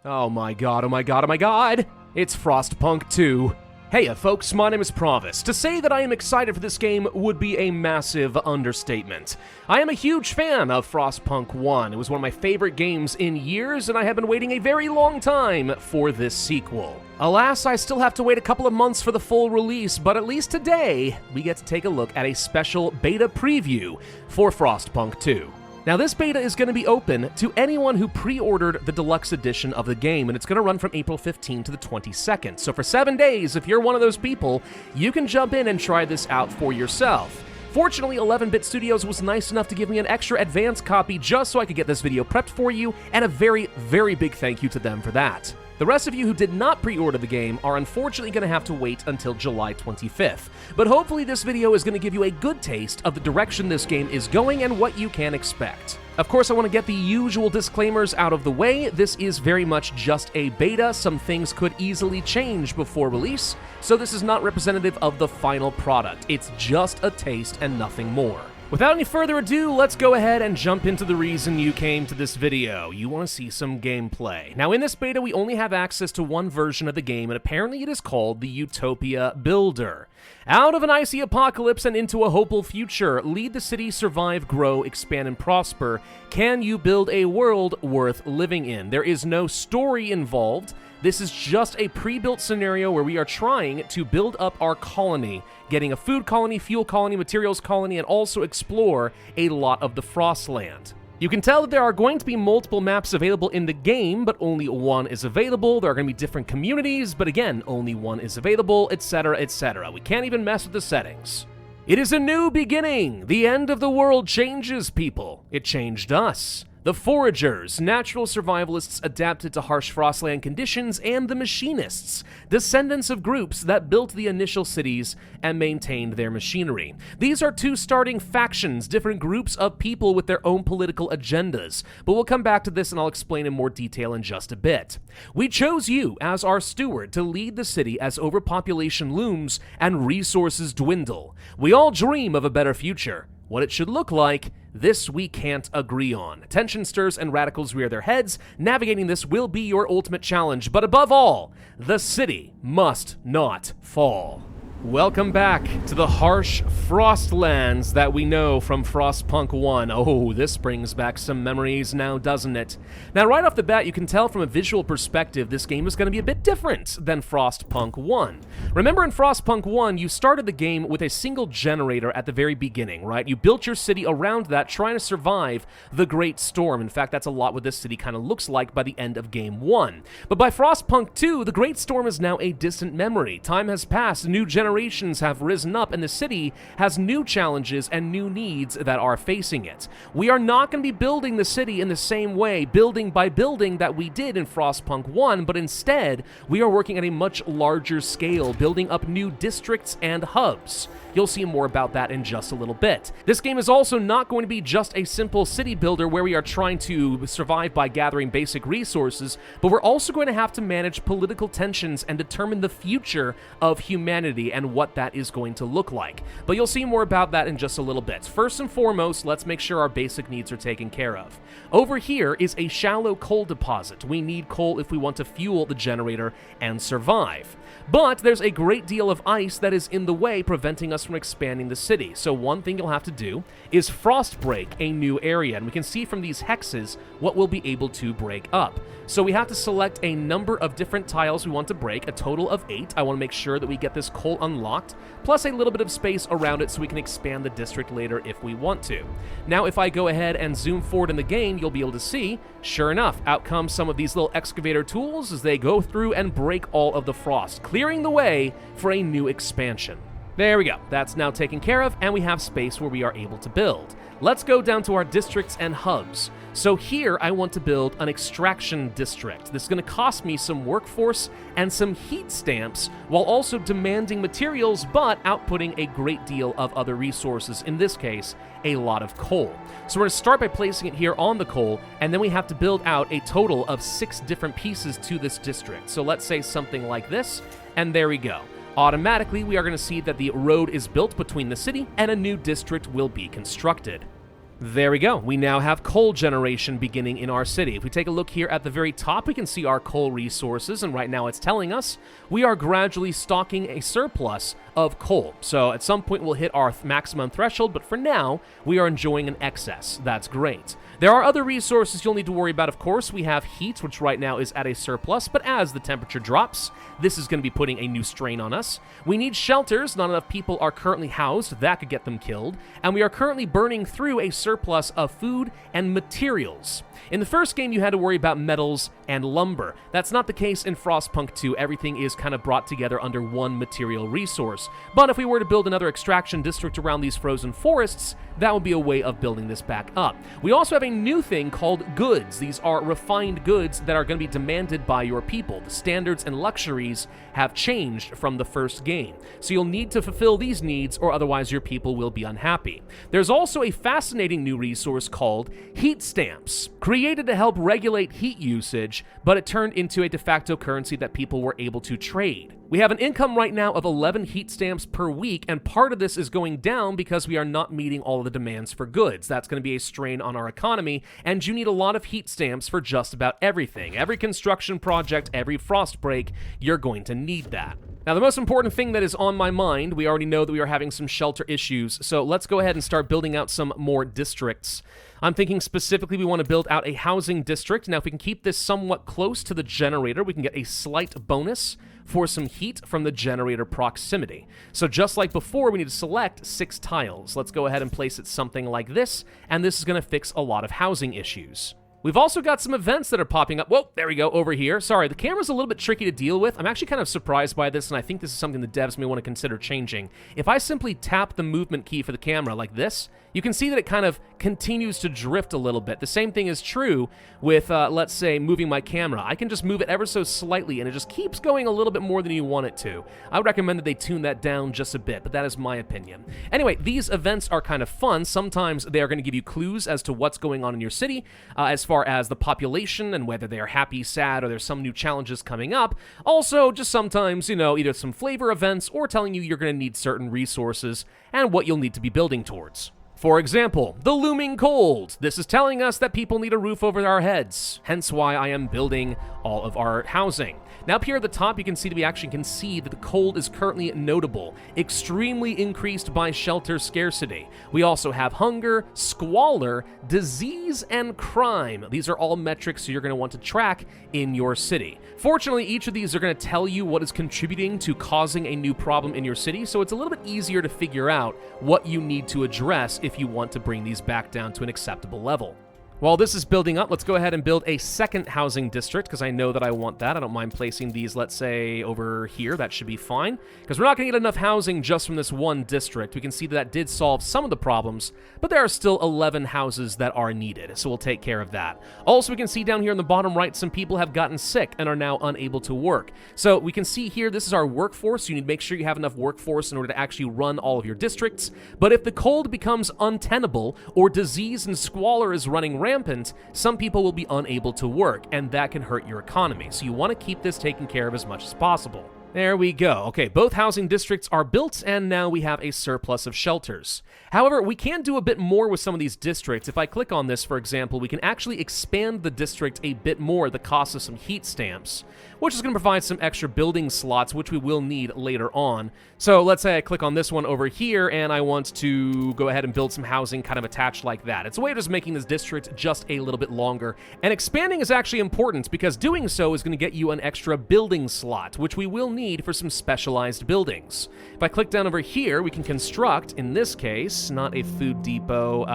Oh my god, oh my god, oh my god! It's Frostpunk 2. Heya folks, my name is Pravus. To say that I am excited for this game would be a massive understatement. I am a huge fan of Frostpunk 1. It was one of my favorite games in years, and I have been waiting a very long time for this sequel. Alas, I still have to wait a couple of months for the full release, but at least today, we get to take a look at a special beta preview for Frostpunk 2. Now, this beta is going to be open to anyone who pre-ordered the deluxe edition of the game, and it's going to run from April 15 to the 22nd. So for 7 days, if you're one of those people, you can jump in and try this out for yourself. Fortunately, 11-Bit Studios was nice enough to give me an extra advance copy just so I could get this video prepped for you, and a very, very big thank you to them for that. The rest of you who did not pre-order the game are unfortunately going to have to wait until July 25th, but hopefully this video is going to give you a good taste of the direction this game is going and what you can expect. Of course, I want to get the usual disclaimers out of the way. This is very much just a beta. Some things could easily change before release, so this is not representative of the final product. It's just a taste and nothing more. Without any further ado, let's go ahead and jump into the reason you came to this video. You want to see some gameplay. Now, in this beta, we only have access to one version of the game, and apparently it is called the Utopia Builder. Out of an icy apocalypse and into a hopeful future, lead the city, survive, grow, expand, and prosper. Can you build a world worth living in? There is no story involved. This is just a pre-built scenario where we are trying to build up our colony, getting a food colony, fuel colony, materials colony, and also explore a lot of the Frostland. You can tell that there are going to be multiple maps available in the game, but only one is available. There are going to be different communities, but again, only one is available, etc., etc. We can't even mess with the settings. It is a new beginning. The end of the world changes people. It changed us. The Foragers, natural survivalists adapted to harsh Frostland conditions, and the Machinists, descendants of groups that built the initial cities and maintained their machinery. These are two starting factions, different groups of people with their own political agendas, but we'll come back to this and I'll explain in more detail in just a bit. We chose you as our steward to lead the city as overpopulation looms and resources dwindle. We all dream of a better future. What it should look like, this we can't agree on. Tension stirs and radicals rear their heads. Navigating this will be your ultimate challenge, but above all, the city must not fall. Welcome back to the harsh Frostlands that we know from Frostpunk 1. Oh, this brings back some memories now, doesn't it? Now, right off the bat, you can tell from a visual perspective this game is going to be a bit different than Frostpunk 1. Remember in Frostpunk 1, you started the game with a single generator at the very beginning, right? You built your city around that, trying to survive the Great Storm. In fact, that's a lot what this city kind of looks like by the end of Game 1. But by Frostpunk 2, the Great Storm is now a distant memory. Time has passed, new generations have risen up, and the city has new challenges and new needs that are facing it. We are not going to be building the city in the same way, building by building, that we did in Frostpunk 1, but instead, we are working at a much larger scale, building up new districts and hubs. You'll see more about that in just a little bit. This game is also not going to be just a simple city builder where we are trying to survive by gathering basic resources, but we're also going to have to manage political tensions and determine the future of humanity and what that is going to look like. But you'll see more about that in just a little bit. First and foremost, let's make sure our basic needs are taken care of. Over here is a shallow coal deposit. We need coal if we want to fuel the generator and survive. But there's a great deal of ice that is in the way, preventing us from expanding the city. So one thing you'll have to do is frost break a new area, and we can see from these hexes what we'll be able to break up. So we have to select a number of different tiles we want to break, a total of 8. I want to make sure that we get this coal unlocked, plus a little bit of space around it so we can expand the district later if we want to. Now, if I go ahead and zoom forward in the game, you'll be able to see, sure enough, out come some of these little excavator tools as they go through and break all of the frost, clearing the way for a new expansion. There we go. That's now taken care of, and we have space where we are able to build. Let's go down to our districts and hubs. So here, I want to build an extraction district. This is going to cost me some workforce and some heat stamps, while also demanding materials, but outputting a great deal of other resources, in this case, a lot of coal. So we're going to start by placing it here on the coal, and then we have to build out a total of 6 different pieces to this district. So let's say something like this, and there we go. Automatically, we are going to see that the road is built between the city and a new district will be constructed. There we go. We now have coal generation beginning in our city. If we take a look here at the very top, we can see our coal resources, and right now it's telling us we are gradually stocking a surplus of coal. So at some point we'll hit our maximum threshold, but for now, we are enjoying an excess. That's great. There are other resources you'll need to worry about, of course. We have heat, which right now is at a surplus, but as the temperature drops, this is going to be putting a new strain on us. We need shelters. Not enough people are currently housed. That could get them killed. And we are currently burning through a surplus of food and materials. In the first game, you had to worry about metals and lumber. That's not the case in Frostpunk 2. Everything is kind of brought together under one material resource. But if we were to build another extraction district around these frozen forests, that would be a way of building this back up. We also have a new thing called goods. These are refined goods that are going to be demanded by your people. The standards and luxuries have changed from the first game. So you'll need to fulfill these needs or otherwise your people will be unhappy. There's also a fascinating new resource called heat stamps, created to help regulate heat usage, but it turned into a de facto currency that people were able to trade. We have an income right now of 11 heat stamps per week, and part of this is going down because we are not meeting all of the demands for goods. That's going to be a strain on our economy, and you need a lot of heat stamps for just about everything. Every construction project, every frost break, you're going to need that. Now, the most important thing that is on my mind, we already know that we are having some shelter issues, so let's go ahead and start building out some more districts. I'm thinking specifically we want to build out a housing district. Now, if we can keep this somewhat close to the generator, we can get a slight bonus for some heat from the generator proximity. So just like before, we need to select 6 tiles. Let's go ahead and place it something like this, and this is going to fix a lot of housing issues. We've also got some events that are popping up. Whoa, there we go, over here. Sorry, the camera's a little bit tricky to deal with. I'm actually kind of surprised by this, and I think this is something the devs may want to consider changing. If I simply tap the movement key for the camera like this, you can see that it kind of continues to drift a little bit. The same thing is true with, let's say, moving my camera. I can just move it ever so slightly, and it just keeps going a little bit more than you want it to. I would recommend that they tune that down just a bit, but that is my opinion. Anyway, these events are kind of fun. Sometimes they are going to give you clues as to what's going on in your city, as far as the population and whether they are happy, sad, or there's some new challenges coming up. Also, just sometimes, you know, either some flavor events or telling you you're going to need certain resources and what you'll need to be building towards. For example, the looming cold. This is telling us that people need a roof over our heads, hence why I am building all of our housing. Now up here at the top, you can see that we actually can see that the cold is currently notable, extremely increased by shelter scarcity. We also have hunger, squalor, disease, and crime. These are all metrics you're going to want to track in your city. Fortunately, each of these are going to tell you what is contributing to causing a new problem in your city, so it's a little bit easier to figure out what you need to address if you want to bring these back down to an acceptable level. While this is building up, let's go ahead and build a second housing district, because I know that I want that. I don't mind placing these, let's say, over here. That should be fine, because we're not going to get enough housing just from this one district. We can see that that did solve some of the problems, but there are still 11 houses that are needed, so we'll take care of that. Also, we can see down here in the bottom right, some people have gotten sick and are now unable to work. So we can see here, this is our workforce. You need to make sure you have enough workforce in order to actually run all of your districts. But if the cold becomes untenable, or disease and squalor is running rampant, some people will be unable to work, and that can hurt your economy. So you want to keep this taken care of as much as possible. There we go. Okay, both housing districts are built, and now we have a surplus of shelters. However, we can do a bit more with some of these districts. If I click on this, for example, we can actually expand the district a bit more at the cost of some heat stamps, which is going to provide some extra building slots, which we will need later on. So let's say I click on this one over here, and I want to go ahead and build some housing kind of attached like that. It's a way of just making this district just a little bit longer. And expanding is actually important, because doing so is going to get you an extra building slot, which we will need for some specialized buildings. If I click down over here, we can construct, in this case, not a food depot,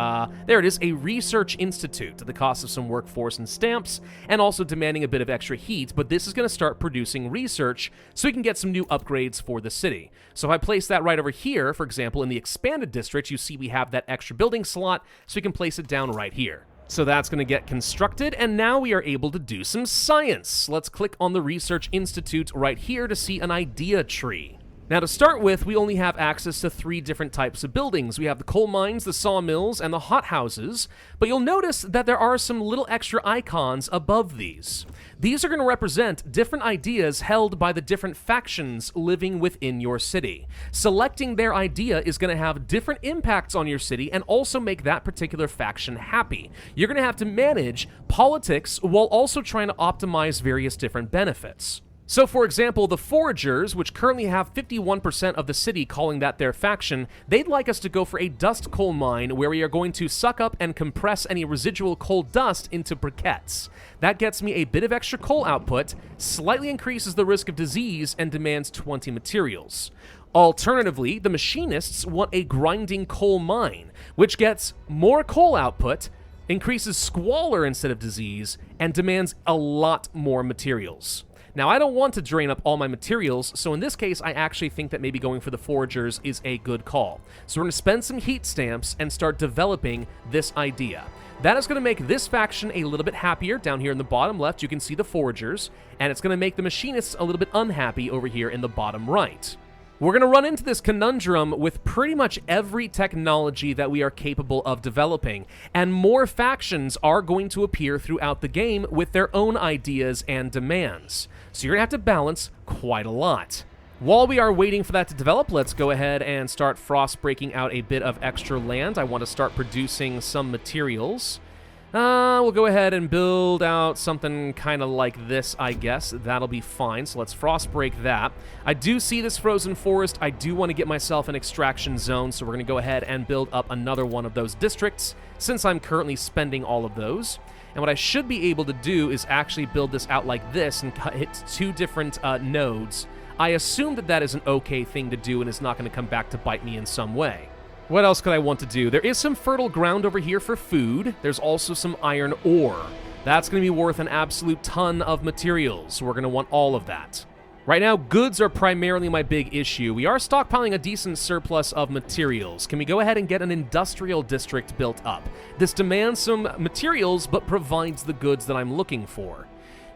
there it is, a research institute at the cost of some workforce and stamps, and also demanding a bit of extra heat, but this is going to start producing research so we can get some new upgrades for the city. So if I place that right over here, for example, in the expanded district, you see we have that extra building slot, so we can place it down right here. So that's going to get constructed, and now we are able to do some science. Let's click on the Research Institute right here to see an idea tree. Now to start with, we only have access to 3 different types of buildings. We have the coal mines, the sawmills, and the hothouses, but you'll notice that there are some little extra icons above these. These are going to represent different ideas held by the different factions living within your city. Selecting their idea is going to have different impacts on your city and also make that particular faction happy. You're going to have to manage politics while also trying to optimize various different benefits. So for example, the Foragers, which currently have 51% of the city calling that their faction, they'd like us to go for a dust coal mine where we are going to suck up and compress any residual coal dust into briquettes. That gets me a bit of extra coal output, slightly increases the risk of disease, and demands 20 materials. Alternatively, the Machinists want a grinding coal mine, which gets more coal output, increases squalor instead of disease, and demands a lot more materials. Now, I don't want to drain up all my materials, so in this case, I actually think that maybe going for the Foragers is a good call. So we're going to spend some heat stamps and start developing this idea. That is going to make this faction a little bit happier. Down here in the bottom left, you can see the Foragers, and it's going to make the Machinists a little bit unhappy over here in the bottom right. We're going to run into this conundrum with pretty much every technology that we are capable of developing, and more factions are going to appear throughout the game with their own ideas and demands. So you're going to have to balance quite a lot. While we are waiting for that to develop, let's go ahead and start frost breaking out a bit of extra land. I want to start producing some materials. We'll go ahead and build out something kind of like this, I guess. That'll be fine, so let's frost break that. I do see this frozen forest. I do want to get myself an extraction zone, so we're going to go ahead and build up another one of those districts, since I'm currently spending all of those. And what I should be able to do is actually build this out like this and hit 2 different nodes. I assume that that is an okay thing to do and is not going to come back to bite me in some way. What else could I want to do? There is some fertile ground over here for food. There's also some iron ore. That's going to be worth an absolute ton of materials, so we're going to want all of that. Right now, goods are primarily my big issue. We are stockpiling a decent surplus of materials. Can we go ahead and get an industrial district built up? This demands some materials, but provides the goods that I'm looking for.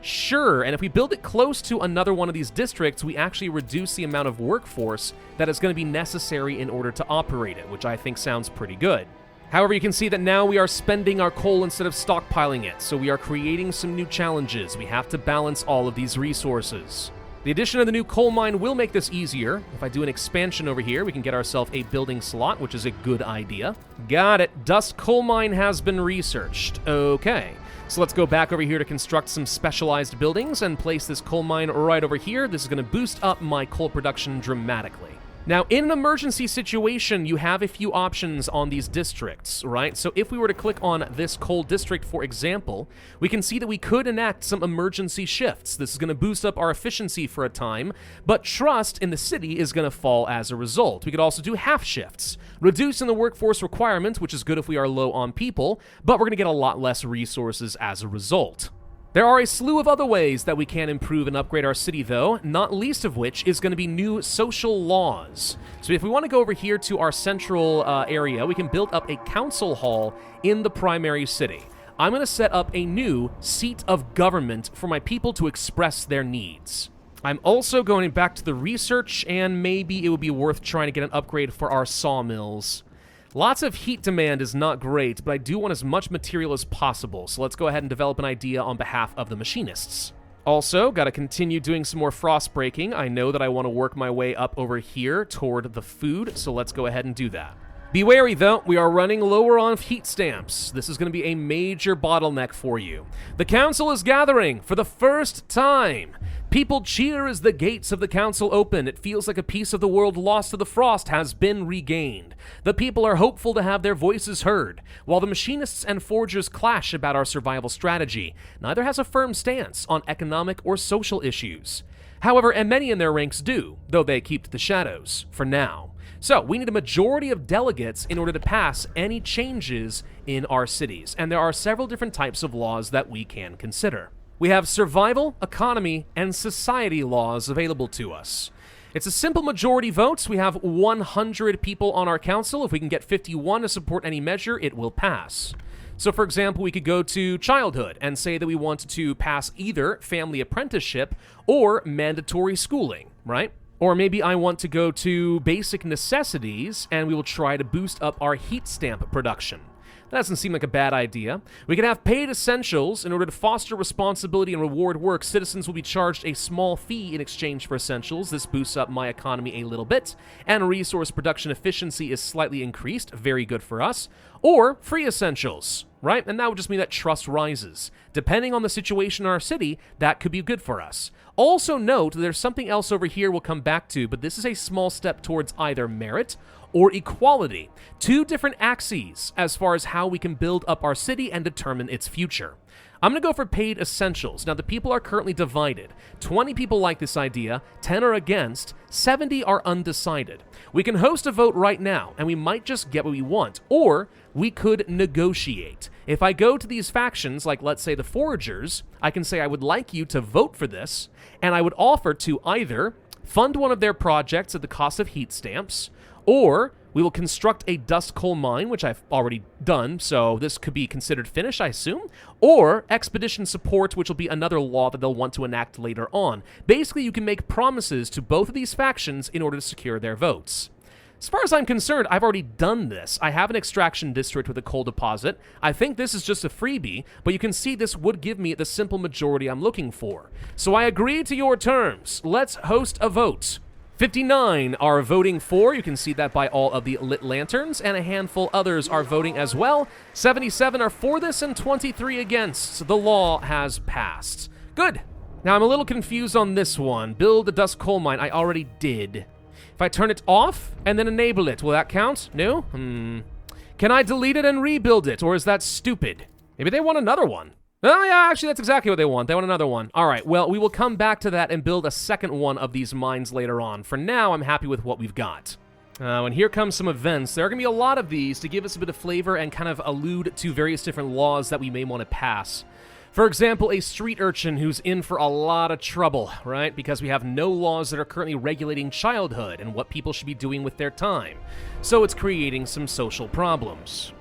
Sure, and if we build it close to another one of these districts, we actually reduce the amount of workforce that is going to be necessary in order to operate it, which I think sounds pretty good. However, you can see that now we are spending our coal instead of stockpiling it, so we are creating some new challenges. We have to balance all of these resources. The addition of the new coal mine will make this easier. If I do an expansion over here, we can get ourselves a building slot, which is a good idea. Got it. Dust coal mine has been researched. Okay. So let's go back over here to construct some specialized buildings and place this coal mine right over here. This is going to boost up my coal production dramatically. Now, in an emergency situation, you have a few options on these districts, right? So if we were to click on this coal district, for example, we can see that we could enact some emergency shifts. This is going to boost up our efficiency for a time, but trust in the city is going to fall as a result. We could also do half shifts, reducing the workforce requirement, which is good if we are low on people, but we're going to get a lot less resources as a result. There are a slew of other ways that we can improve and upgrade our city, though, not least of which is going to be new social laws. So if we want to go over here to our central area, we can build up a council hall in the primary city. I'm going to set up a new seat of government for my people to express their needs. I'm also going back to the research, and maybe it would be worth trying to get an upgrade for our sawmills. Lots of heat demand is not great, but I do want as much material as possible, so let's go ahead and develop an idea on behalf of the Machinists. Also, gotta continue doing some more frost breaking. I know that I want to work my way up over here toward the food, so let's go ahead and do that. Be wary, though, we are running lower on heat stamps. This is going to be a major bottleneck for you. The council is gathering for the first time. People cheer as the gates of the council open. It feels like a piece of the world lost to the frost has been regained. The people are hopeful to have their voices heard. While the Machinists and Forgers clash about our survival strategy, neither has a firm stance on economic or social issues. However, and many in their ranks do, though they keep to the shadows, for now. So, we need a majority of delegates in order to pass any changes in our cities, and there are several different types of laws that we can consider. We have survival, economy, and society laws available to us. It's a simple majority vote. We have 100 people on our council. If we can get 51 to support any measure, it will pass. So, for example, we could go to childhood and say that we want to pass either family apprenticeship or mandatory schooling, right? Or maybe I want to go to basic necessities, and we will try to boost up our heat stamp production. That doesn't seem like a bad idea. We can have paid essentials. In order to foster responsibility and reward work, citizens will be charged a small fee in exchange for essentials. This boosts up my economy a little bit, and resource production efficiency is slightly increased. Very good for us. Or free essentials, right? And that would just mean that trust rises. Depending on the situation in our city, that could be good for us. Also note, there's something else over here we'll come back to, but this is a small step towards either merit or equality. Two different axes as far as how we can build up our city and determine its future. I'm going to go for paid essentials. Now, the people are currently divided. 20 people like this idea, 10 are against, 70 are undecided. We can host a vote right now, and we might just get what we want, or we could negotiate. If I go to these factions, like let's say the Foragers, I can say I would like you to vote for this, and I would offer to either fund one of their projects at the cost of heat stamps, or we will construct a dust coal mine, which I've already done, so this could be considered finished, I assume, or expedition support, which will be another law that they'll want to enact later on. Basically, you can make promises to both of these factions in order to secure their votes. As far as I'm concerned, I've already done this. I have an extraction district with a coal deposit. I think this is just a freebie, but you can see this would give me the simple majority I'm looking for. So I agree to your terms. Let's host a vote. 59 are voting for, you can see that by all of the lit lanterns, and a handful others are voting as well. 77 are for this and 23 against. The law has passed. Good. Now I'm a little confused on this one. Build a dust coal mine, I already did. If I turn it off and then enable it, will that count? No? Can I delete it and rebuild it, or is that stupid? Maybe they want another one. Oh, yeah, actually, that's exactly what they want. They want another one. All right, well, we will come back to that and build a second one of these mines later on. For now, I'm happy with what we've got. And here comes some events. There are going to be a lot of these to give us a bit of flavor and kind of allude to various different laws that we may want to pass. For example, a street urchin who's in for a lot of trouble, right? Because we have no laws that are currently regulating childhood and what people should be doing with their time. So it's creating some social problems.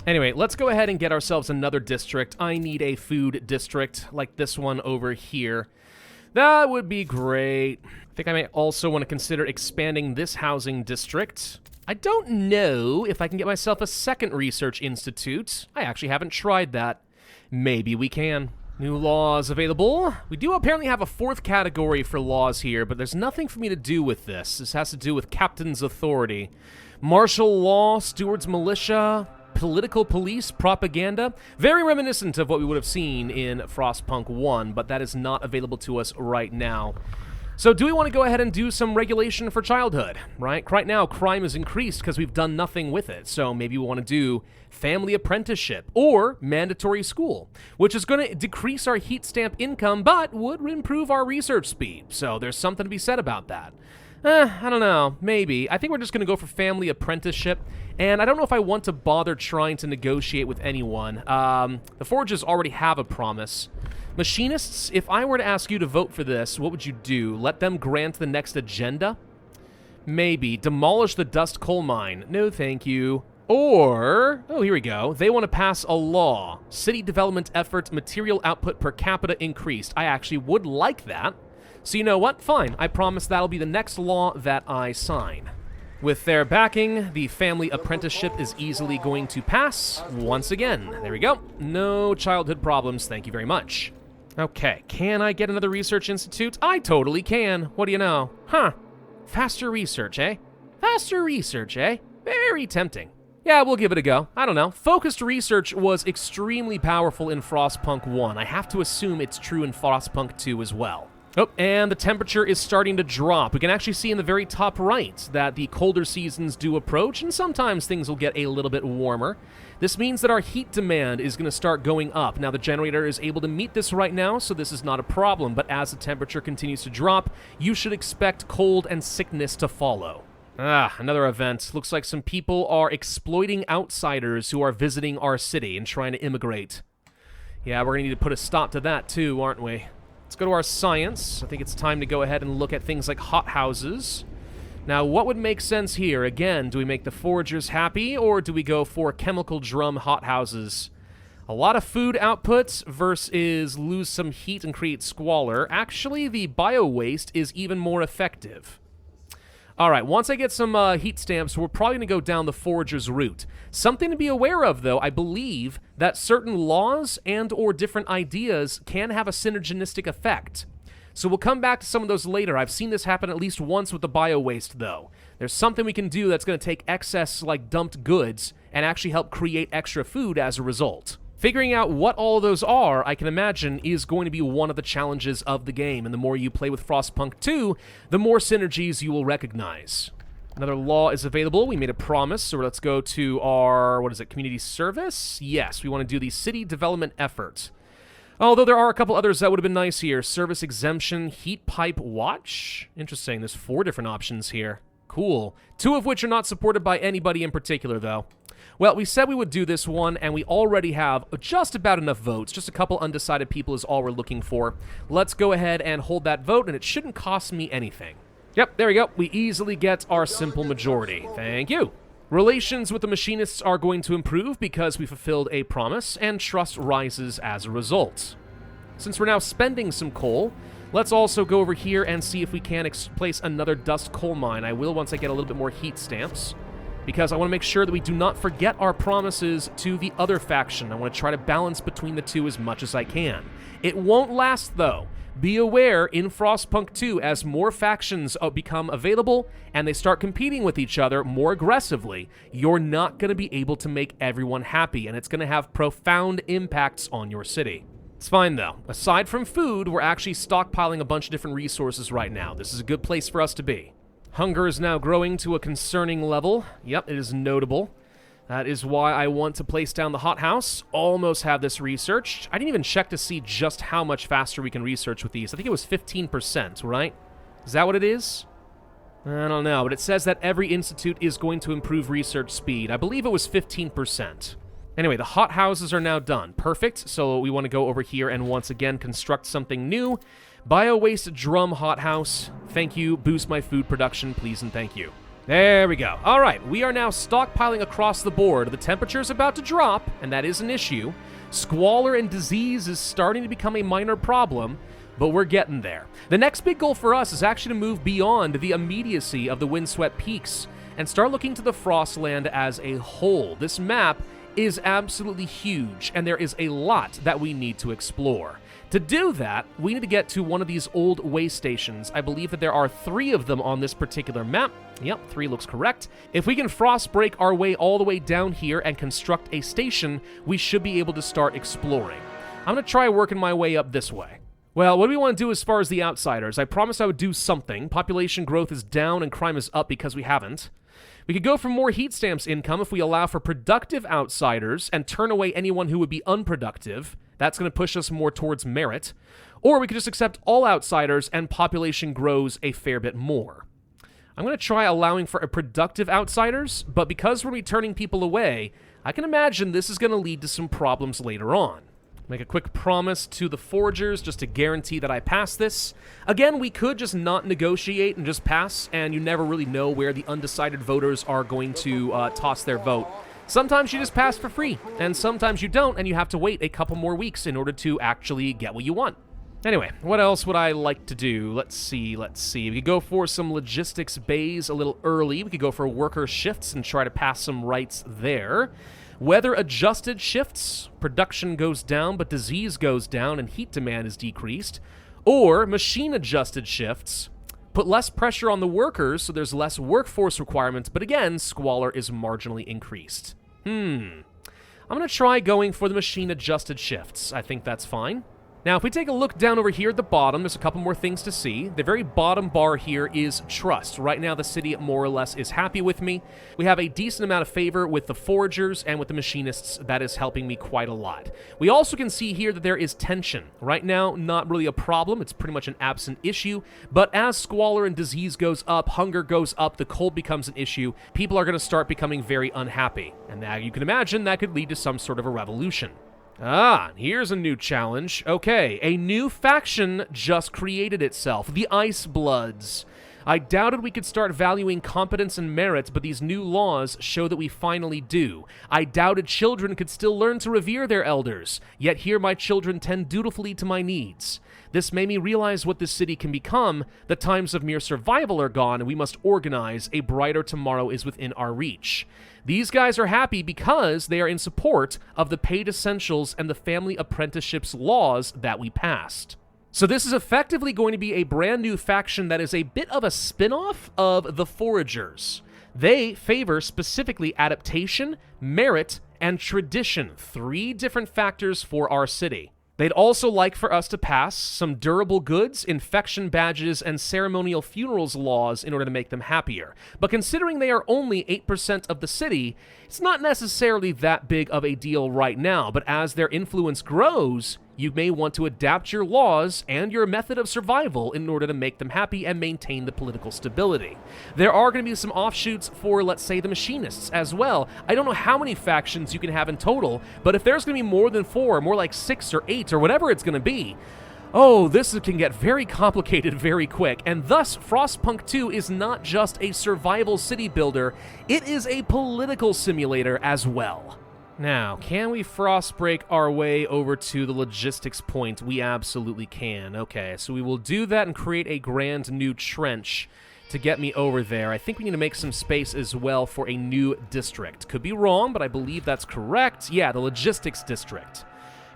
Anyway, let's go ahead and get ourselves another district. I need a food district like this one over here. That would be great. I think I may also want to consider expanding this housing district. I don't know if I can get myself a second research institute. I actually haven't tried that. Maybe we can. New laws available. We do apparently have a fourth category for laws here, but there's nothing for me to do with this. This has to do with captain's authority. Martial law, steward's militia, political police, propaganda. Very reminiscent of what we would have seen in Frostpunk 1, but that is not available to us right now. So do we want to go ahead and do some regulation for childhood, right? Right now, crime is increased because we've done nothing with it. So maybe we want to do family apprenticeship or mandatory school, which is going to decrease our heat stamp income, but would improve our research speed. So there's something to be said about that. I don't know, maybe. I think we're just going to go for family apprenticeship, and I don't know if I want to bother trying to negotiate with anyone. The Foragers already have a promise. Machinists, if I were to ask you to vote for this, what would you do? Let them grant the next agenda? Maybe. Demolish the dust coal mine. No, thank you. Or, oh, here we go. They want to pass a law. City development effort, material output per capita increased. I actually would like that. So you know what? Fine. I promise that'll be the next law that I sign. With their backing, the family apprenticeship is easily going to pass once again. There we go. No childhood problems. Thank you very much. Okay, can I get another research institute? I totally can. What do you know? Huh. Faster research, eh? Faster research, eh? Very tempting. Yeah, we'll give it a go. I don't know. Focused research was extremely powerful in Frostpunk 1. I have to assume it's true in Frostpunk 2 as well. Oh, and the temperature is starting to drop. We can actually see in the very top right that the colder seasons do approach, and sometimes things will get a little bit warmer. This means that our heat demand is going to start going up. Now, the generator is able to meet this right now, so this is not a problem, but as the temperature continues to drop, you should expect cold and sickness to follow. Another event. Looks like some people are exploiting outsiders who are visiting our city and trying to immigrate. Yeah, we're going to need to put a stop to that too, aren't we? Let's go to our science. I think it's time to go ahead and look at things like hothouses. Now, what would make sense here? Again, do we make the Foragers happy, or do we go for chemical drum hothouses? A lot of food outputs versus lose some heat and create squalor. Actually, the bio-waste is even more effective. Alright, once I get some heat stamps, we're probably going to go down the Forager's route. Something to be aware of, though, I believe that certain laws and or different ideas can have a synergistic effect. So we'll come back to some of those later. I've seen this happen at least once with the bio-waste, though. There's something we can do that's going to take excess, like, dumped goods and actually help create extra food as a result. Figuring out what all of those are, I can imagine, is going to be one of the challenges of the game, and the more you play with Frostpunk 2, the more synergies you will recognize. Another law is available. We made a promise, so let's go to our, community service? Yes, we want to do the city development effort. Although there are a couple others that would have been nice here. Service exemption, heat pipe watch. Interesting, there's 4 different options here. Cool. 2 of which are not supported by anybody in particular, though. Well, we said we would do this one, and we already have just about enough votes. Just a couple undecided people is all we're looking for. Let's go ahead and hold that vote, and it shouldn't cost me anything. Yep, there we go. We easily get our simple majority. Thank you. Relations with the machinists are going to improve because we fulfilled a promise, and trust rises as a result. Since we're now spending some coal, let's also go over here and see if we can place another dust coal mine. I will once I get a little bit more heat stamps, because I want to make sure that we do not forget our promises to the other faction. I want to try to balance between the two as much as I can. It won't last, though. Be aware, in Frostpunk 2, as more factions become available and they start competing with each other more aggressively, you're not going to be able to make everyone happy, and it's going to have profound impacts on your city. It's fine, though. Aside from food, we're actually stockpiling a bunch of different resources right now. This is a good place for us to be. Hunger is now growing to a concerning level. Yep, it is notable. That is why I want to place down the hothouse. Almost have this researched. I didn't even check to see just how much faster we can research with these. I think it was 15%, right? Is that what it is? I don't know, but it says that every institute is going to improve research speed. I believe it was 15%. Anyway, the hothouses are now done. Perfect. So we want to go over here and once again construct something new. Bio-waste drum hothouse. Thank you. Boost my food production, please and thank you. There we go. All right, we are now stockpiling across the board. The temperature's about to drop, and that is an issue. Squalor and disease is starting to become a minor problem, but we're getting there. The next big goal for us is actually to move beyond the immediacy of the Windswept Peaks and start looking to the Frostland as a whole. This map is absolutely huge, and there is a lot that we need to explore. To do that, we need to get to one of these old way stations. I believe that there are 3 of them on this particular map. Yep, 3 looks correct. If we can frost break our way all the way down here and construct a station, we should be able to start exploring. I'm going to try working my way up this way. Well, what do we want to do as far as the outsiders? I promised I would do something. Population growth is down and crime is up because we haven't. We could go for more heat stamps income if we allow for productive outsiders and turn away anyone who would be unproductive. That's going to push us more towards merit. Or we could just accept all outsiders and population grows a fair bit more. I'm going to try allowing for a productive outsiders, but because we're going to be turning people away, I can imagine this is going to lead to some problems later on. Make a quick promise to the foragers just to guarantee that I pass this. Again, we could just not negotiate and just pass, and you never really know where the undecided voters are going to toss their vote. Sometimes you just pass for free, and sometimes you don't, and you have to wait a couple more weeks in order to actually get what you want. Anyway, what else would I like to do? Let's see. We could go for some logistics bays a little early. We could go for worker shifts and try to pass some rights there. Weather-adjusted shifts, production goes down, but disease goes down and heat demand is decreased. Or machine-adjusted shifts, put less pressure on the workers, so there's less workforce requirements, but again, squalor is marginally increased. I'm going to try going for the machine-adjusted shifts. I think that's fine. Now, if we take a look down over here at the bottom, there's a couple more things to see. The very bottom bar here is trust. Right now, the city more or less is happy with me. We have a decent amount of favor with the foragers and with the machinists. That is helping me quite a lot. We also can see here that there is tension. Right now, not really a problem. It's pretty much an absent issue. But as squalor and disease goes up, hunger goes up, the cold becomes an issue, people are going to start becoming very unhappy. And now you can imagine that could lead to some sort of a revolution. Here's a new challenge. Okay, a new faction just created itself, the Ice Bloods. I doubted we could start valuing competence and merit, but these new laws show that we finally do. I doubted children could still learn to revere their elders, yet here my children tend dutifully to my needs. This made me realize what this city can become. The times of mere survival are gone, and we must organize. A brighter tomorrow is within our reach. These guys are happy because they are in support of the paid essentials and the family apprenticeships laws that we passed. So this is effectively going to be a brand new faction that is a bit of a spin-off of the Foragers. They favor specifically adaptation, merit, and tradition, 3 different factors for our city. They'd also like for us to pass some durable goods, infection badges, and ceremonial funerals laws in order to make them happier. But considering they are only 8% of the city, it's not necessarily that big of a deal right now, but as their influence grows, you may want to adapt your laws and your method of survival in order to make them happy and maintain the political stability. There are going to be some offshoots for, let's say, the machinists as well. I don't know how many factions you can have in total, but if there's going to be more than 4, more like 6 or 8 or whatever it's going to be, oh, this can get very complicated very quick, and thus Frostpunk 2 is not just a survival city builder, it is a political simulator as well. Now, can we frostbreak our way over to the logistics point? We absolutely can. Okay, so we will do that and create a grand new trench to get me over there. I think we need to make some space as well for a new district. Could be wrong, but I believe that's correct. Yeah, the logistics district.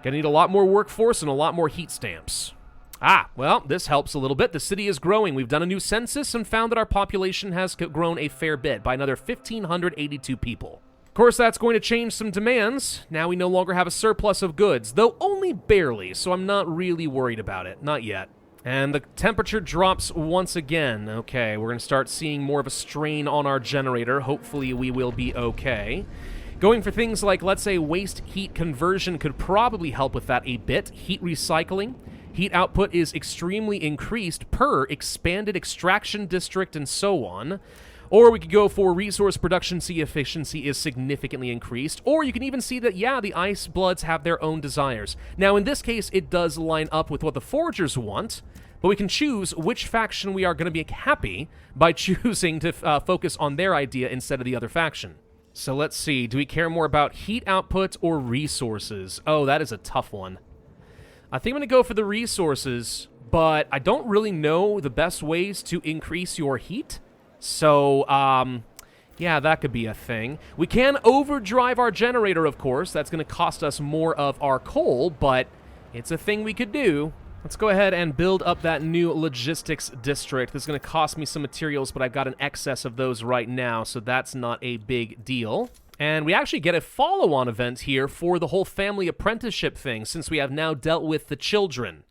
Gonna need a lot more workforce and a lot more heat stamps. Ah, well, this helps a little bit. The city is growing. We've done a new census and found that our population has grown a fair bit by another 1,582 people. Of course, that's going to change some demands. Now we no longer have a surplus of goods, though only barely, so I'm not really worried about it. Not yet. And the temperature drops once again. Okay, we're going to start seeing more of a strain on our generator. Hopefully we will be okay. Going for things like, let's say, waste heat conversion could probably help with that a bit. Heat recycling. Heat output is extremely increased per expanded extraction district and so on. Or we could go for resource production C efficiency is significantly increased. Or you can even see that, yeah, the Ice Bloods have their own desires. Now, in this case, it does line up with what the Foragers want, but we can choose which faction we are going to be happy by choosing to focus on their idea instead of the other faction. So let's see, do we care more about heat output or resources? Oh, that is a tough one. I think I'm going to go for the resources, but I don't really know the best ways to increase your heat. So, yeah, that could be a thing. We can overdrive our generator, of course. That's going to cost us more of our coal, but it's a thing we could do. Let's go ahead and build up that new logistics district. This is going to cost me some materials, but I've got an excess of those right now, so that's not a big deal. And we actually get a follow-on event here for the whole family apprenticeship thing, since we have now dealt with the children.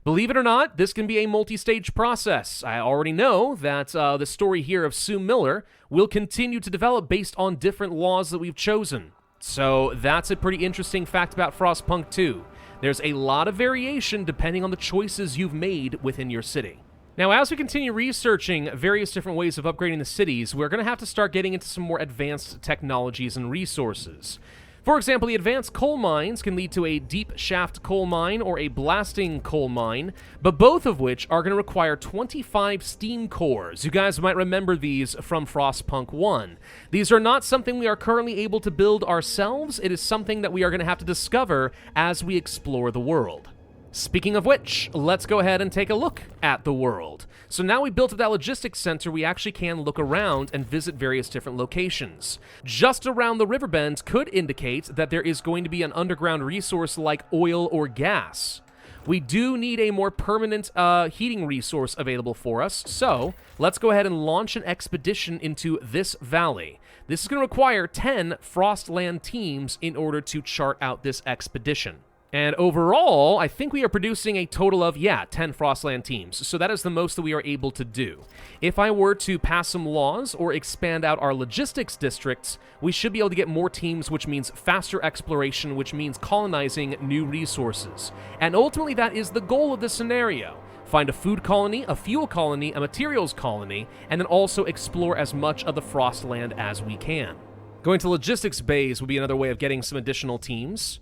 Believe it or not, this can be a multi-stage process. I already know that the story here of Sue Miller will continue to develop based on different laws that we've chosen. So that's a pretty interesting fact about Frostpunk 2. There's a lot of variation depending on the choices you've made within your city. Now, as we continue researching various different ways of upgrading the cities, we're going to have to start getting into some more advanced technologies and resources. For example, the advanced coal mines can lead to a deep shaft coal mine or a blasting coal mine, but both of which are going to require 25 steam cores. You guys might remember these from Frostpunk 1. These are not something we are currently able to build ourselves. It is something that we are going to have to discover as we explore the world. Speaking of which, let's go ahead and take a look at the world. So now we built up that logistics center, we actually can look around and visit various different locations. Just around the riverbend could indicate that there is going to be an underground resource like oil or gas. We do need a more permanent heating resource available for us, so let's go ahead and launch an expedition into this valley. This is going to require 10 Frostland teams in order to chart out this expedition. And overall, I think we are producing a total of, 10 Frostland teams. So that is the most that we are able to do. If I were to pass some laws or expand out our logistics districts, we should be able to get more teams, which means faster exploration, which means colonizing new resources. And ultimately, that is the goal of this scenario. Find a food colony, a fuel colony, a materials colony, and then also explore as much of the Frostland as we can. Going to logistics bays would be another way of getting some additional teams.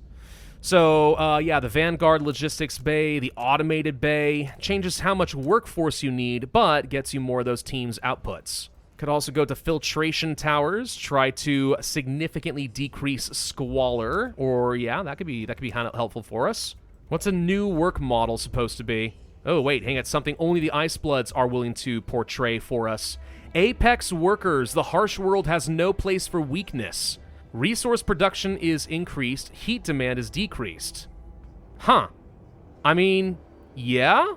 So, yeah, the Vanguard Logistics Bay, the Automated Bay, changes how much workforce you need, but gets you more of those teams' outputs. Could also go to Filtration Towers, try to significantly decrease squalor, or, yeah, that could be kind of helpful for us. What's a new work model supposed to be? Oh, wait, hang on, it's something only the Icebloods are willing to portray for us. Apex Workers, the harsh world has no place for weakness. Resource production is increased, heat demand is decreased. Huh. I mean, yeah,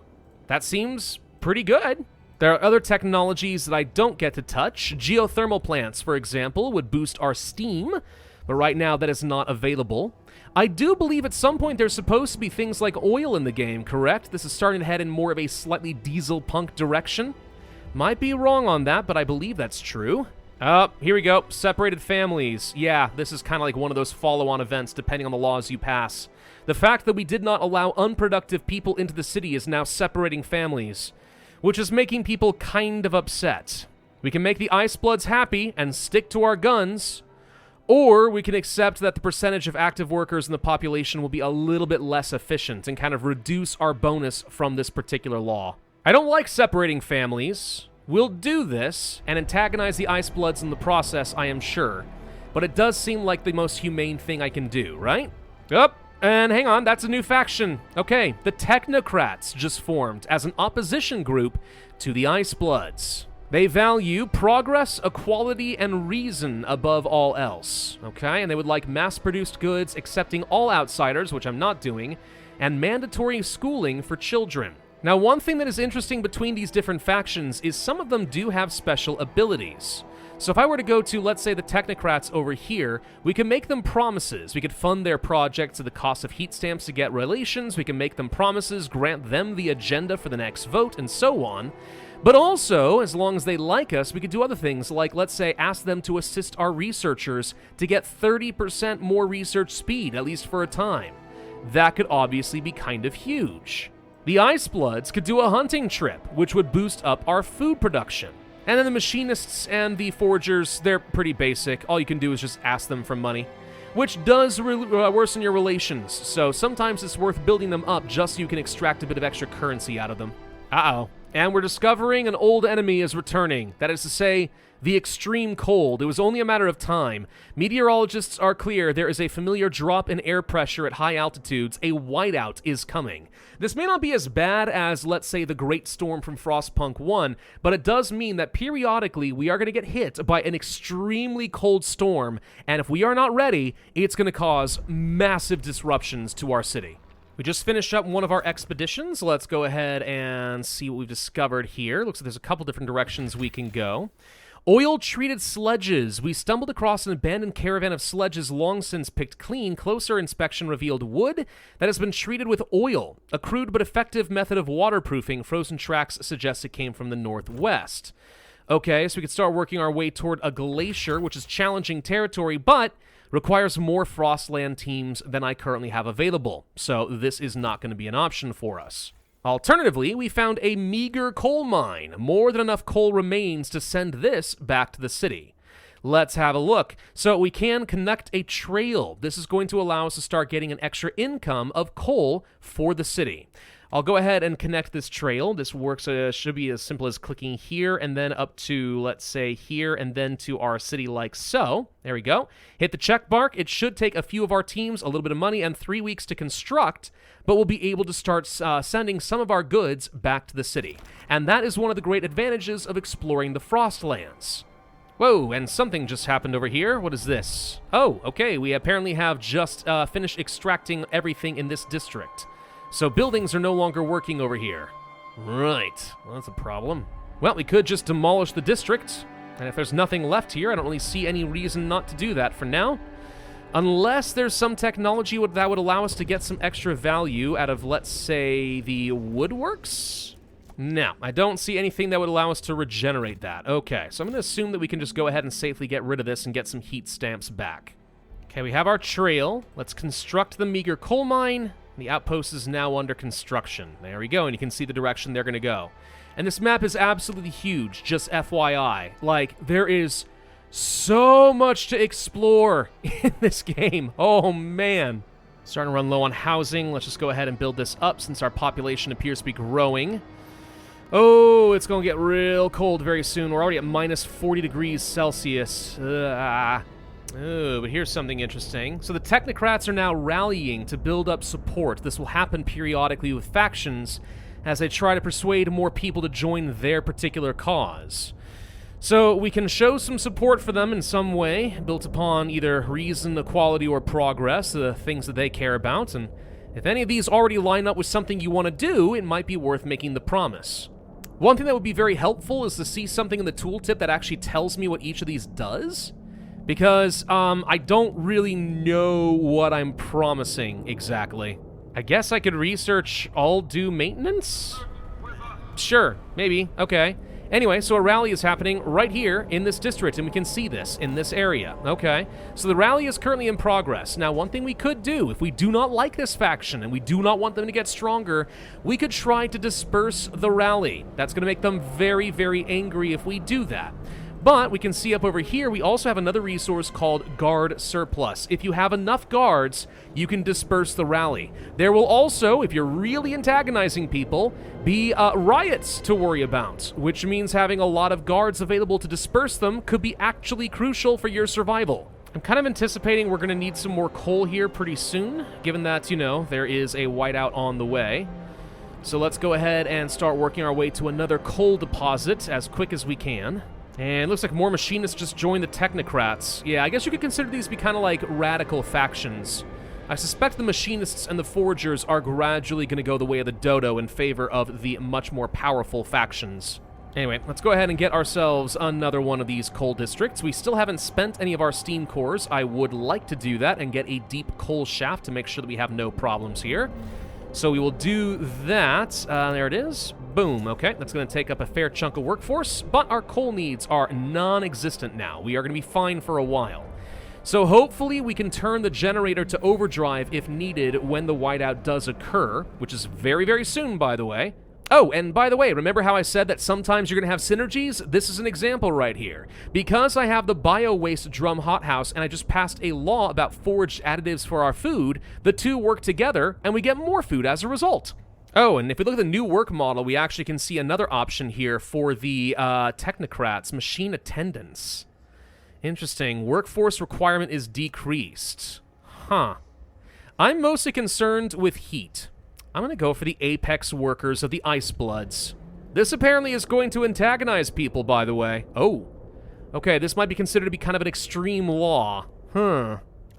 that seems pretty good. There are other technologies that I don't get to touch. Geothermal plants, for example, would boost our steam, but right now that is not available. I do believe at some point there's supposed to be things like oil in the game, correct? This is starting to head in more of a slightly diesel-punk direction. Might be wrong on that, but I believe that's true. Here we go. Separated families. Yeah, this is kind of like one of those follow-on events, depending on the laws you pass. The fact that we did not allow unproductive people into the city is now separating families, which is making people kind of upset. We can make the Icebloods happy and stick to our guns, or we can accept that the percentage of active workers in the population will be a little bit less efficient and kind of reduce our bonus from this particular law. I don't like separating families. We'll do this and antagonize the Icebloods in the process, I am sure. But it does seem like the most humane thing I can do, right? Yup. And hang on, that's a new faction. Okay, the Technocrats just formed as an opposition group to the Icebloods. They value progress, equality, and reason above all else. Okay, and they would like mass-produced goods, accepting all outsiders, which I'm not doing, and mandatory schooling for children. Now, one thing that is interesting between these different factions is some of them do have special abilities. So if I were to go to, let's say, the Technocrats over here, we can make them promises. We could fund their projects at the cost of heat stamps to get relations. We can make them promises, grant them the agenda for the next vote, and so on. But also, as long as they like us, we could do other things like, let's say, ask them to assist our researchers to get 30% more research speed, at least for a time. That could obviously be kind of huge. The Icebloods could do a hunting trip, which would boost up our food production. And then the machinists and the forgers, they're pretty basic. All you can do is just ask them for money, which does worsen your relations. So sometimes it's worth building them up just so you can extract a bit of extra currency out of them. Uh-oh. And we're discovering an old enemy is returning. That is to say, the extreme cold. It was only a matter of time. Meteorologists are clear there is a familiar drop in air pressure at high altitudes. A whiteout is coming. This may not be as bad as, let's say, the Great Storm from Frostpunk 1, but it does mean that periodically we are going to get hit by an extremely cold storm, and if we are not ready, it's going to cause massive disruptions to our city. We just finished up one of our expeditions. Let's go ahead and see what we've discovered here. Looks like there's a couple different directions we can go. Oil-treated sledges. We stumbled across an abandoned caravan of sledges long since picked clean. Closer inspection revealed wood that has been treated with oil. A crude but effective method of waterproofing. Frozen tracks suggest it came from the northwest. Okay, so we could start working our way toward a glacier, which is challenging territory, but requires more Frostland teams than I currently have available. So this is not going to be an option for us. Alternatively, we found a meager coal mine. More than enough coal remains to send this back to the city. Let's have a look. So we can connect a trail. This is going to allow us to start getting an extra income of coal for the city. I'll go ahead and connect this trail. This works, should be as simple as clicking here and then up to, let's say, here and then to our city like so. There we go. Hit the check mark. It should take a few of our teams, a little bit of money, and 3 weeks to construct, but we'll be able to start sending some of our goods back to the city. And that is one of the great advantages of exploring the Frostlands. Whoa, and something just happened over here. What is this? Oh, okay, we apparently have just finished extracting everything in this district. So buildings are no longer working over here. Right, well, that's a problem. Well, we could just demolish the district, and if there's nothing left here, I don't really see any reason not to do that for now. Unless there's some technology that would allow us to get some extra value out of, let's say, the woodworks? No, I don't see anything that would allow us to regenerate that. Okay, so I'm going to assume that we can just go ahead and safely get rid of this and get some heat stamps back. Okay, we have our trail. Let's construct the meager coal mine. The outpost is now under construction. There we go, and you can see the direction they're going to go. And this map is absolutely huge, just FYI. Like, there is so much to explore in this game. Oh, man. Starting to run low on housing. Let's just go ahead and build this up since our population appears to be growing. Oh, it's going to get real cold very soon. We're already at minus 40 degrees Celsius. Oh, but here's something interesting. So the technocrats are now rallying to build up support. This will happen periodically with factions as they try to persuade more people to join their particular cause. So we can show some support for them in some way, built upon either reason, equality, or progress, the things that they care about, and if any of these already line up with something you want to do, it might be worth making the promise. One thing that would be very helpful is to see something in the tooltip that actually tells me what each of these does, because I don't really know what I'm promising exactly. I guess I could research all due maintenance? Sure, maybe, okay. Anyway, so a rally is happening right here in this district, and we can see this in this area. Okay, so the rally is currently in progress. Now, one thing we could do, if we do not like this faction and we do not want them to get stronger, we could try to disperse the rally. That's going to make them very, very angry if we do that. But we can see up over here, we also have another resource called Guard Surplus. If you have enough guards, you can disperse the rally. There will also, if you're really antagonizing people, be riots to worry about, which means having a lot of guards available to disperse them could be actually crucial for your survival. I'm kind of anticipating we're going to need some more coal here pretty soon, given that, you know, there is a whiteout on the way. So let's go ahead and start working our way to another coal deposit as quick as we can. And it looks like more machinists just joined the technocrats. Yeah, I guess you could consider these to be kind of like radical factions. I suspect the machinists and the foragers are gradually going to go the way of the dodo in favor of the much more powerful factions. Anyway, let's go ahead and get ourselves another one of these coal districts. We still haven't spent any of our steam cores. I would like to do that and get a deep coal shaft to make sure that we have no problems here. So we will do that. There it is. Boom. Okay, that's going to take up a fair chunk of workforce, but our coal needs are non-existent now. We are going to be fine for a while. So hopefully we can turn the generator to overdrive if needed when the whiteout does occur, which is very, very soon, by the way. Oh, and by the way, remember how I said that sometimes you're going to have synergies? This is an example right here. Because I have the bio-waste drum hothouse and I just passed a law about foraged additives for our food, the two work together and we get more food as a result. Oh, and if we look at the new work model, we actually can see another option here for the technocrats, machine attendants. Interesting. Workforce requirement is decreased. Huh. I'm mostly concerned with heat. I'm going to go for the apex workers of the Ice Bloods. This apparently is going to antagonize people, by the way. Oh. Okay, this might be considered to be kind of an extreme law.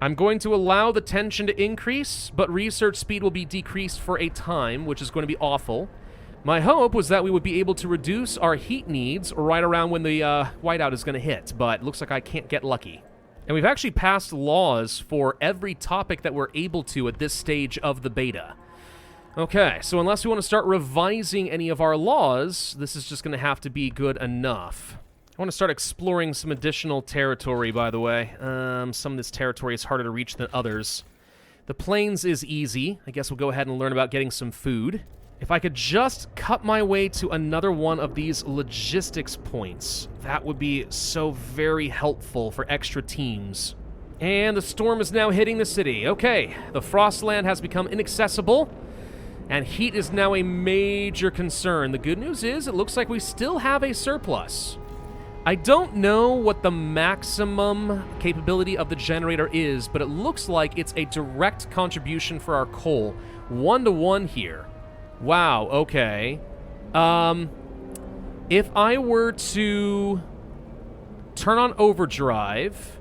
I'm going to allow the tension to increase, but research speed will be decreased for a time, which is going to be awful. My hope was that we would be able to reduce our heat needs right around when the whiteout is going to hit, but it looks like I can't get lucky. And we've actually passed laws for every topic that we're able to at this stage of the beta. Okay, so unless we want to start revising any of our laws, this is just going to have to be good enough. I want to start exploring some additional territory, by the way. Some of this territory is harder to reach than others. The plains is easy. I guess we'll go ahead and learn about getting some food. If I could just cut my way to another one of these logistics points, that would be so very helpful for extra teams. And the storm is now hitting the city. Okay, the Frostland has become inaccessible. And heat is now a major concern. The good news is, it looks like we still have a surplus. I don't know what the maximum capability of the generator is, but it looks like it's a direct contribution for our coal. 1-to-1 here. Wow, okay. If I were to turn on overdrive,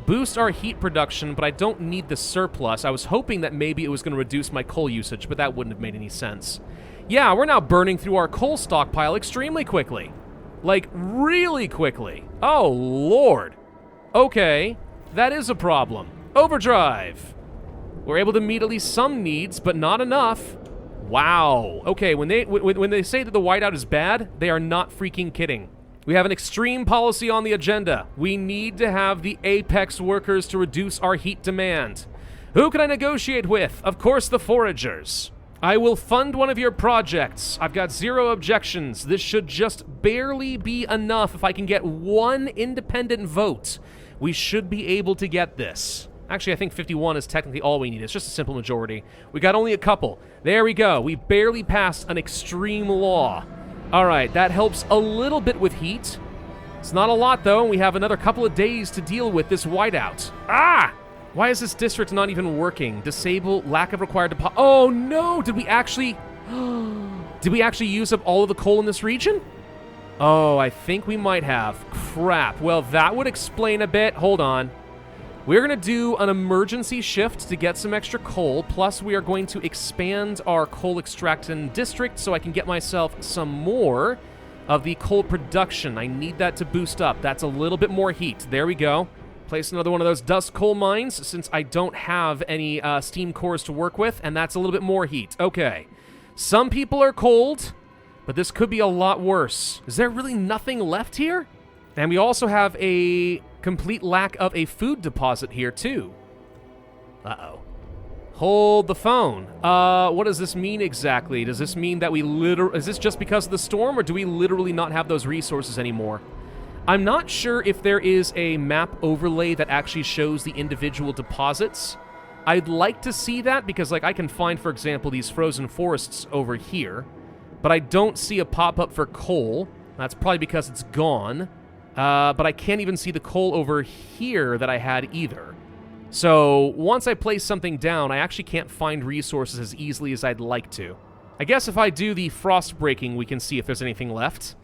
boost our heat production, but I don't need the surplus. I was hoping that maybe it was going to reduce my coal usage, but that wouldn't have made any sense. Yeah, we're now burning through our coal stockpile extremely quickly. Like, really quickly. Oh, Lord. Okay, that is a problem. Overdrive. We're able to meet at least some needs, but not enough. Wow. Okay, when they say that the whiteout is bad, they are not freaking kidding. We have an extreme policy on the agenda. We need to have the apex workers to reduce our heat demand. Who can I negotiate with? Of course, the foragers. I will fund one of your projects. I've got 0 objections. This should just barely be enough. If I can get one independent vote, we should be able to get this. Actually, I think 51 is technically all we need. It's just a simple majority. We got only a couple. There we go. We barely passed an extreme law. All right, that helps a little bit with heat. It's not a lot, though, and we have another couple of days to deal with this whiteout. Ah! Why is this district not even working? Disable, lack of required deposit. Oh, no! Did we actually... Did we actually use up all of the coal in this region? Oh, I think we might have. Crap. Well, that would explain a bit. Hold on. We're going to do an emergency shift to get some extra coal, plus we are going to expand our coal extraction district so I can get myself some more of the coal production. I need that to boost up. That's a little bit more heat. There we go. Place another one of those dust coal mines since I don't have any steam cores to work with, and that's a little bit more heat. Okay. Some people are cold, but this could be a lot worse. Is there really nothing left here? And we also have a complete lack of a food deposit here, too. Uh-oh. Hold the phone. What does this mean exactly? Does this mean that is this just because of the storm, or do we literally not have those resources anymore? I'm not sure if there is a map overlay that actually shows the individual deposits. I'd like to see that because, like, I can find, for example, these frozen forests over here, but I don't see a pop-up for coal. That's probably because it's gone. But I can't even see the coal over here that I had either. So once I place something down, I actually can't find resources as easily as I'd like to. I guess if I do the frost breaking, we can see if there's anything left.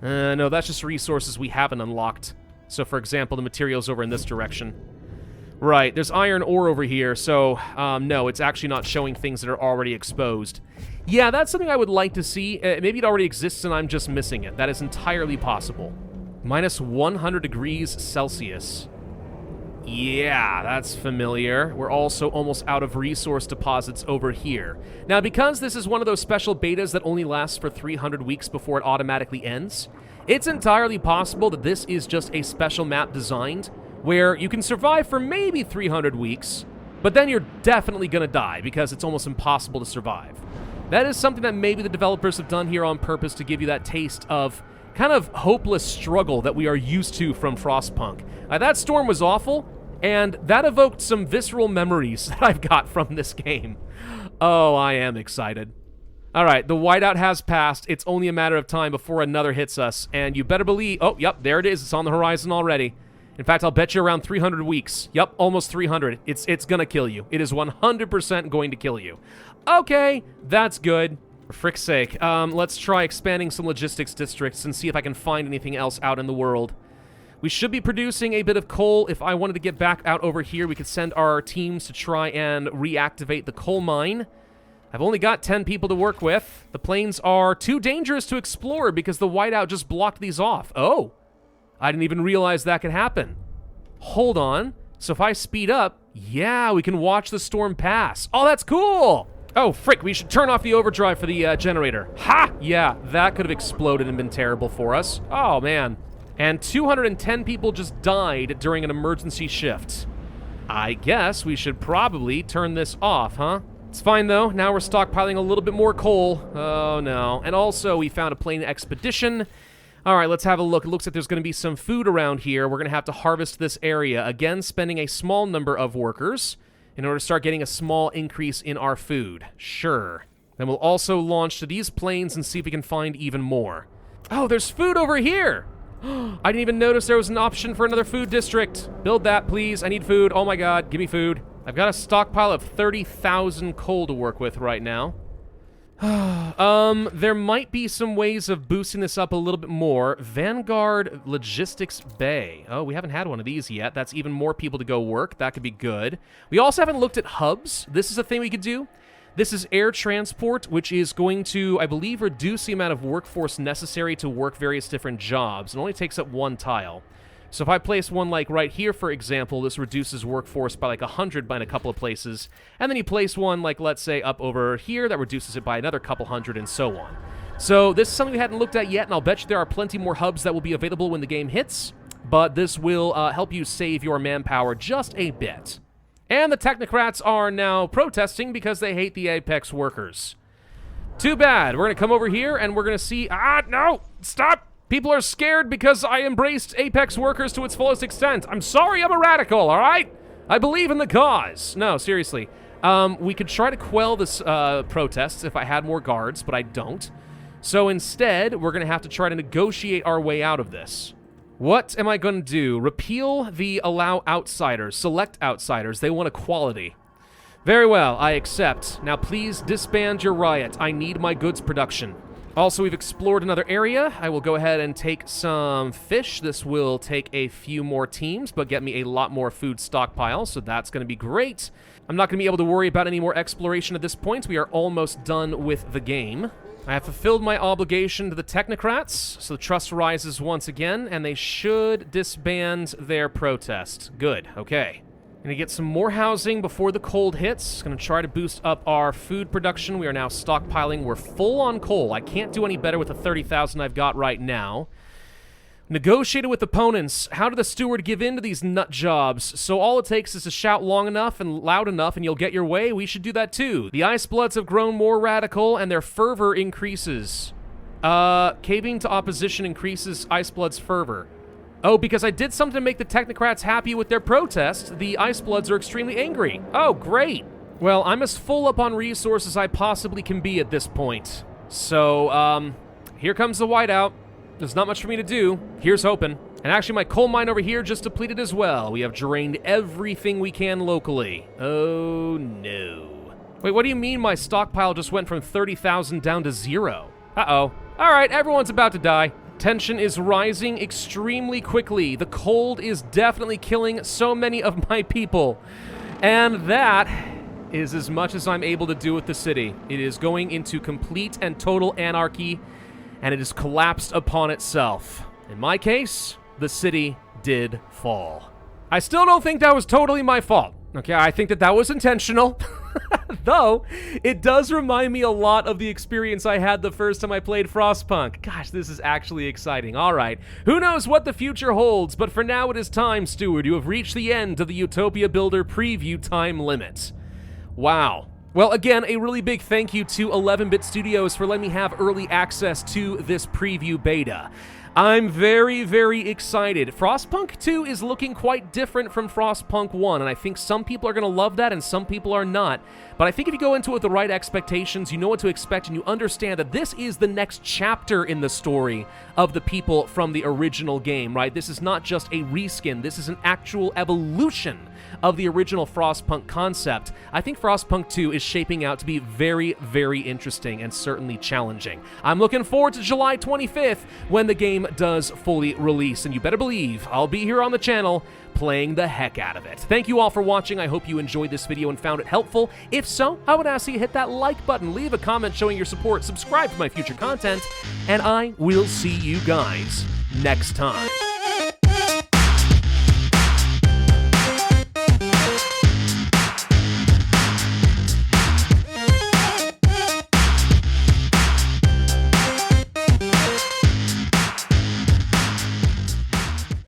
No, that's just resources we haven't unlocked. So, for example, the materials over in this direction. Right, there's iron ore over here, so no, it's actually not showing things that are already exposed. Yeah, that's something I would like to see. Maybe it already exists and I'm just missing it. That is entirely possible. Minus 100 degrees Celsius. Yeah, that's familiar. We're also almost out of resource deposits over here. Now, because this is one of those special betas that only lasts for 300 weeks before it automatically ends, it's entirely possible that this is just a special map designed where you can survive for maybe 300 weeks, but then you're definitely gonna die because it's almost impossible to survive. That is something that maybe the developers have done here on purpose to give you that taste of kind of hopeless struggle that we are used to from Frostpunk. That storm was awful, and that evoked some visceral memories that I've got from this game. Oh, I am excited. Alright, the whiteout has passed. It's only a matter of time before another hits us, and you better believe... Oh, yep, there it is. It's on the horizon already. In fact, I'll bet you around 300 weeks. Yep, almost 300. It's gonna kill you. It is 100% going to kill you. Okay, that's good. For frick's sake, let's try expanding some logistics districts and see if I can find anything else out in the world. We should be producing a bit of coal. If I wanted to get back out over here, we could send our teams to try and reactivate the coal mine. I've only got 10 people to work with. The plains are too dangerous to explore because the whiteout just blocked these off. Oh, I didn't even realize that could happen. Hold on. So if I speed up, yeah, we can watch the storm pass. Oh, that's cool! Oh, frick, we should turn off the overdrive for the generator. Ha! Yeah, that could have exploded and been terrible for us. Oh, man. And 210 people just died during an emergency shift. I guess we should probably turn this off, huh? It's fine, though. Now we're stockpiling a little bit more coal. Oh, no. And also, we found a plane expedition. All right, let's have a look. It looks like there's going to be some food around here. We're going to have to harvest this area. Again, spending a small number of workers in order to start getting a small increase in our food. Sure. Then we'll also launch to these plains and see if we can find even more. Oh, there's food over here! I didn't even notice there was an option for another food district. Build that, please. I need food. Oh my god, give me food. I've got a stockpile of 30,000 coal to work with right now. There might be some ways of boosting this up a little bit more. Vanguard Logistics Bay. Oh, we haven't had one of these yet. That's even more people to go work. That could be good. We also haven't looked at hubs. This is a thing we could do. This is air transport, which is going to, I believe, reduce the amount of workforce necessary to work various different jobs. It only takes up one tile. So if I place one like right here, for example, this reduces workforce by like 100 in a couple of places. And then you place one like, let's say, up over here, that reduces it by another couple hundred and so on. So this is something we hadn't looked at yet, and I'll bet you there are plenty more hubs that will be available when the game hits. But this will help you save your manpower just a bit. And the technocrats are now protesting because they hate the Apex workers. Too bad. We're going to come over here and we're going to see... Ah, no! Stop! People are scared because I embraced Apex workers to its fullest extent. I'm sorry I'm a radical, all right? I believe in the cause. No, seriously. We could try to quell this protests if I had more guards, but I don't. So instead, we're going to have to try to negotiate our way out of this. What am I going to do? Repeal the allow outsiders. Select outsiders. They want equality. Very well, I accept. Now please disband your riot. I need my goods production. Also, we've explored another area. I will go ahead and take some fish. This will take a few more teams, but get me a lot more food stockpile, so that's going to be great. I'm not going to be able to worry about any more exploration at this point. We are almost done with the game. I have fulfilled my obligation to the technocrats, so the trust rises once again, and they should disband their protest. Good, okay. Gonna get some more housing before the cold hits. Gonna try to boost up our food production. We are now stockpiling. We're full on coal. I can't do any better with the 30,000 I've got right now. Negotiated with opponents. How did the steward give in to these nut jobs? So all it takes is to shout long enough and loud enough and you'll get your way. We should do that too. The Ice Bloods have grown more radical and their fervor increases. Caving to opposition increases Ice Blood's fervor. Oh, because I did something to make the technocrats happy with their protest, the Ice Bloods are extremely angry. Oh, great. Well, I'm as full up on resources as I possibly can be at this point. So, here comes the whiteout. There's not much for me to do. Here's hoping. And actually, my coal mine over here just depleted as well. We have drained everything we can locally. Oh, no. Wait, what do you mean my stockpile just went from 30,000 down to 0? Uh-oh. All right, everyone's about to die. Tension is rising extremely quickly. The cold is definitely killing so many of my people. And that is as much as I'm able to do with the city. It is going into complete and total anarchy, and it has collapsed upon itself. In my case, the city did fall. I still don't think that was totally my fault. Okay, I think that was intentional. Though, it does remind me a lot of the experience I had the first time I played Frostpunk. Gosh, this is actually exciting. All right, who knows what the future holds, but for now it is time, Steward. You have reached the end of the Utopia Builder preview time limit. Wow. Well, again, a really big thank you to 11-Bit Studios for letting me have early access to this preview beta. I'm very, very excited. Frostpunk 2 is looking quite different from Frostpunk 1, and I think some people are going to love that and some people are not. But I think if you go into it with the right expectations, you know what to expect, and you understand that this is the next chapter in the story of the people from the original game, right? This is not just a reskin. This is an actual evolution of the original Frostpunk concept. I think Frostpunk 2 is shaping out to be very, very interesting and certainly challenging. I'm looking forward to July 25th when the game does fully release, and you better believe I'll be here on the channel playing the heck out of it. Thank you all for watching. I hope you enjoyed this video and found it helpful. If so, I would ask that you hit that like button, leave a comment showing your support, subscribe for my future content, and I will see you guys next time.